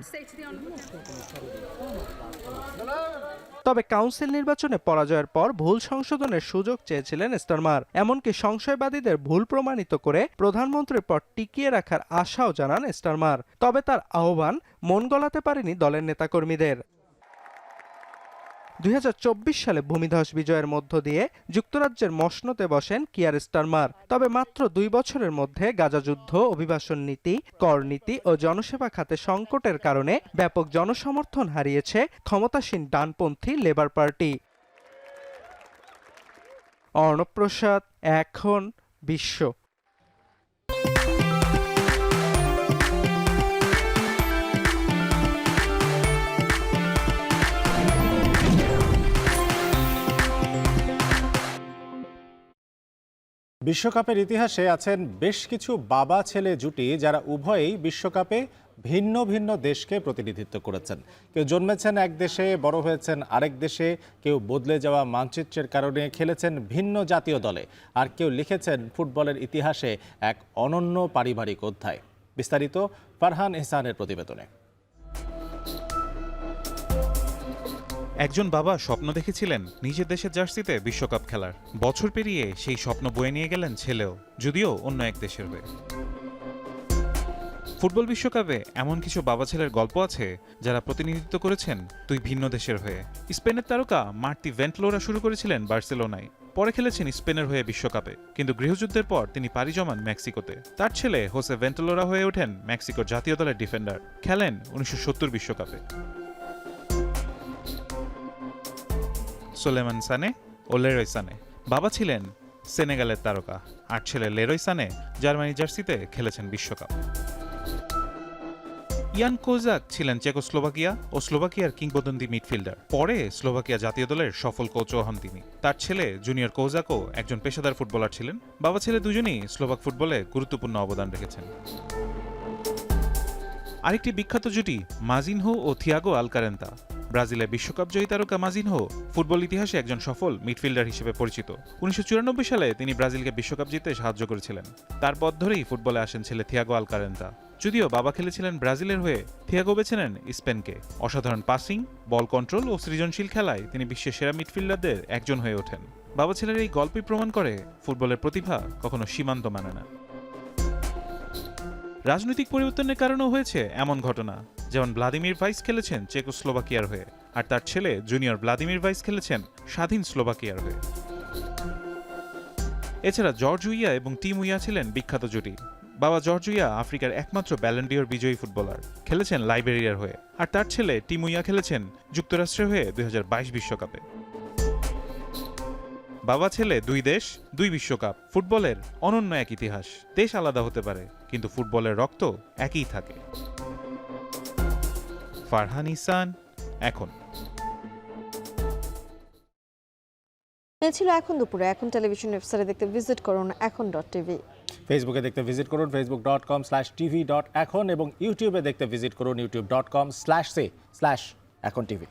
তবে কাউন্সিল নির্বাচনে পরাজয়ের পর ভুল সংশোধনের সুযোগ চেয়েছিলেন স্টারমার। এমনকি সংশয়বাদীদের ভুল প্রমাণিত করে প্রধানমন্ত্রীর পদ টিকিয়ে রাখার আশাও জানান স্টারমার। তবে তার আহ্বান মন গলাতে পারেনি দলের নেতাকর্মীদের। 2024 সালে ভূমিধস বিজয়ের মধ্য দিয়ে যুক্তরাজ্যের মসনদে বসেন কিয়ার স্টারমার। তবে মাত্র 2 বছরের মধ্যে গাজা যুদ্ধ, অভিবাসন নীতি, কর নীতি ও জনসেবা খাতে সংকটের কারণে ব্যাপক জনসমর্থন হারিয়েছে ক্ষমতাসীন ডানপন্থী লেবার পার্টি। অর্ণব প্রসাদ, এখন বিশ্ব। বিশ্বকাপের ইতিহাসে আছেন বেশ কিছু বাবা ছেলে জুটি যারা উভয়েই বিশ্বকাপে ভিন্ন ভিন্ন দেশকে প্রতিনিধিত্ব করেছেন। কেউ জন্মেছেন এক দেশে, বড় হয়েছেন আরেক দেশে, কেউ বদলে যাওয়া মানচিত্রের কারণে খেলেছেন ভিন্ন জাতীয় দলে, আর কেউ লিখেছেন ফুটবলের ইতিহাসে এক অনন্য পারিবারিক অধ্যায়। বিস্তারিত ফারহান এহসানের প্রতিবেদনে। একজন বাবা স্বপ্ন দেখেছিলেন নিজের দেশের জার্সিতে বিশ্বকাপ খেলার। বছর পেরিয়ে সেই স্বপ্ন বয়ে নিয়ে গেলেন ছেলেও, যদিও অন্য এক দেশের হয়ে। ফুটবল বিশ্বকাপে এমন কিছু বাবা ছেলের গল্প আছে যারা প্রতিনিধিত্ব করেছেন দুই ভিন্ন দেশের হয়ে। স্পেনের তারকা মার্তি ভেন্টলোরা শুরু করেছিলেন বার্সেলোনায়, পরে খেলেছেন স্পেনের হয়ে বিশ্বকাপে, কিন্তু গৃহযুদ্ধের পর তিনি পাড়ি জমান মেক্সিকোতে। তার ছেলে হোসে ভেন্টলোরা হয়ে ওঠেন মেক্সিকোর জাতীয় দলের ডিফেন্ডার, খেলেন 1970 বিশ্বকাপে। সুলেমান সানে ও লেরয় সানে। বাবা ছিলেন সেনেগালের তারকা, আর ছেলে লেরয় সানে জার্মানি জার্সিতে খেলেছেন বিশ্বকাপ। ইয়ান কোজাক ছিলেন চেকোস্লোভাকিয়া ও স্লোভাকিয়ার কিংবদন্তি মিডফিল্ডার। পরে স্লোভাকিয়া জাতীয় দলের সফল কোচও হন তিনি। তার ছেলে জুনিয়র কোজাকও একজন পেশাদার ফুটবলার ছিলেন। বাবা ছেলে দুজনেই স্লোভাক ফুটবলে গুরুত্বপূর্ণ অবদান রেখেছেন। আরেকটি বিখ্যাত জুটি মাজিনহো ও থিয়াগো আলকারেন্তা। ব্রাজিলের বিশ্বকাপ জয়ী তারকা মাজিনহো ফুটবল ইতিহাসে একজন সফল মিডফিল্ডার হিসেবে পরিচিত। 1994 সালে তিনি ব্রাজিলকে বিশ্বকাপ জিততে সাহায্য করেছিলেন। তার পথ ধরেই ফুটবলে আসেন ছেলে থিয়াগো আলকারেন্তা। যদিও বাবা খেলেছিলেন ব্রাজিলের হয়ে, থিয়াগো বেছে নেন স্পেনকে। অসাধারণ পাসিং, বল কন্ট্রোল ও সৃজনশীল খেলায় তিনি বিশ্বের সেরা মিডফিল্ডারদের একজন হয়ে ওঠেন। বাবা ছেলের এই গল্পই প্রমাণ করে ফুটবলের প্রতিভা কখনো সীমান্ত মানে না। রাজনৈতিক পরিবর্তনের কারণেও হয়েছে এমন ঘটনা, যেমন ভ্লাদিমির ভাইস খেলেছেন চেকোস্লোভাকিয়ার হয়ে, আর তার ছেলে জুনিয়র ভ্লাদিমির ভাইস খেলেছেন স্বাধীন স্লোভাকিয়ার হয়ে। এছাড়া জর্জ উইয়া এবং টিম উইয়া ছিলেন বিখ্যাত জুটি। বাবা জর্জ উইয়া আফ্রিকার একমাত্র ব্যালন ডিওর বিজয়ী ফুটবলার, খেলেছেন লাইবেরিয়ার হয়ে, আর তার ছেলে টিম উইয়া খেলেছেন যুক্তরাষ্ট্রের হয়ে 2022 বিশ্বকাপে। বাবা ছেলে দুই দেশ, দুই বিশ্বকাপ, ফুটবলের অনন্য এক ইতিহাস। দেশ আলাদা হতে পারে, কিন্তু ফুটবলের রক্ত একই থাকে। ফারহান ইহসান, এখন। এ ছিল এখন দুপুরে। এখন টেলিভিশন ওয়েবসাইটে দেখতে ভিজিট করুন এখন.tv। ফেসবুকে দেখতে ভিজিট করুন facebook.com/tv.এখন এবং ইউটিউবে দেখতে ভিজিট করুন youtube.com/এখন TV।